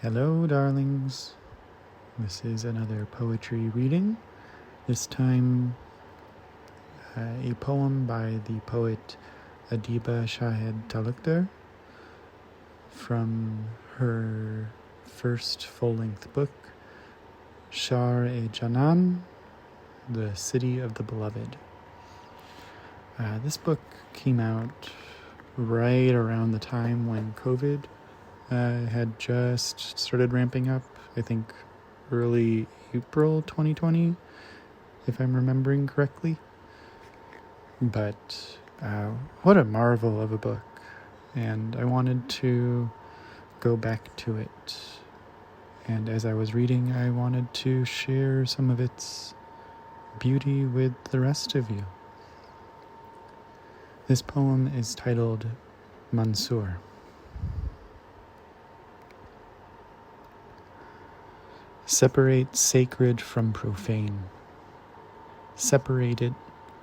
Hello, darlings. This is another poetry reading. This time, a poem by the poet Adeeba Shahid Talukder from her first full-length book, Shahr-e-jaanaan, The City of the Beloved. This book came out right around the time when COVID had just started ramping up. I think early April 2020, if I'm remembering correctly. But what a marvel of a book. And I wanted to go back to it. And as I was reading, I wanted to share some of its beauty with the rest of you. This poem is titled Mansur. Separate sacred from profane. Separate it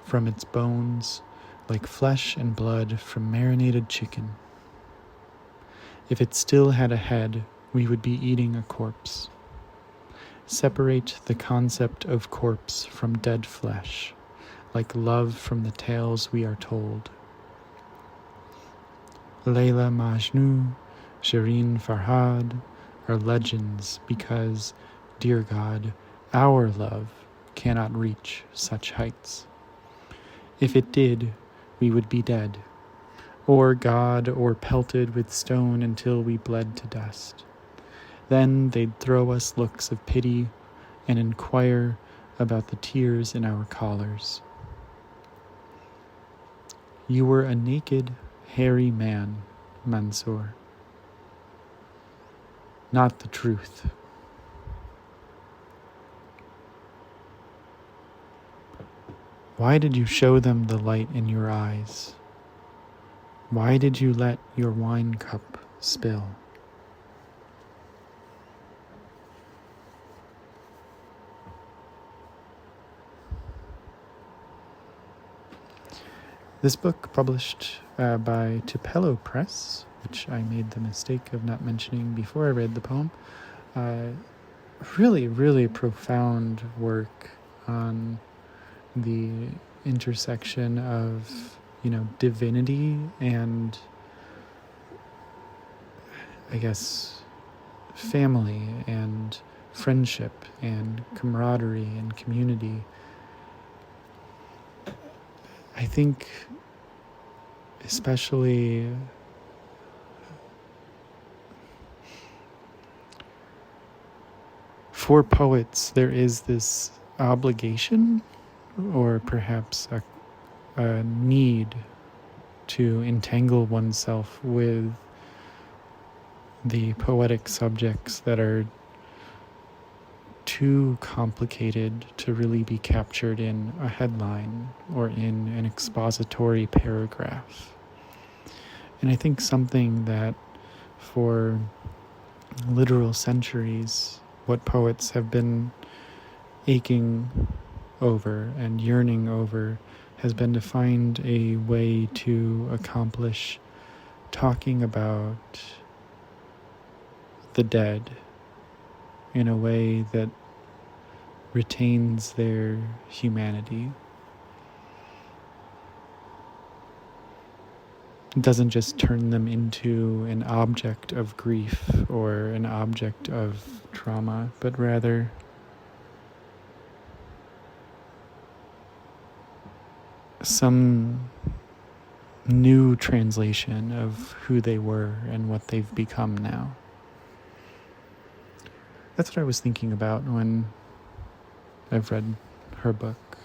from its bones like flesh and blood from marinated chicken. If it still had a head, we would be eating a corpse. Separate the concept of corpse from dead flesh, like love from the tales we are told. Layla Majnun, Shireen Farhad are legends because, dear God, our love cannot reach such heights. If it did, we would be dead, or God, or pelted with stone until we bled to dust. Then they'd throw us looks of pity and inquire about the tears in our collars. You were a naked, hairy man, Mansur. Not the truth. Why did you show them the light in your eyes? Why did you let your wine cup spill? This book, published by Tupelo Press, which I made the mistake of not mentioning before I read the poem, really profound work on the intersection of, divinity and, I guess, family and friendship and camaraderie and community. I think especially for poets, there is this obligation or perhaps a need to entangle oneself with the poetic subjects that are too complicated to really be captured in a headline or in an expository paragraph. And I think something that for literal centuries, what poets have been aching over and yearning over has been to find a way to accomplish talking about the dead in a way that retains their humanity. It doesn't just turn them into an object of grief or an object of trauma, but rather some new translation of who they were and what they've become now. That's what I was thinking about when I've read her book.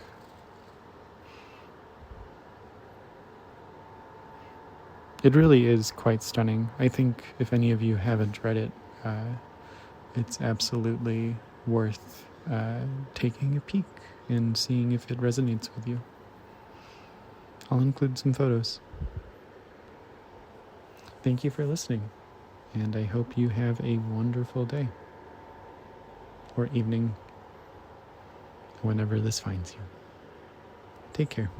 It really is quite stunning. I think if any of you haven't read it, it's absolutely worth taking a peek and seeing if it resonates with you. I'll include some photos. Thank you for listening, and I hope you have a wonderful day or evening, whenever this finds you. Take care.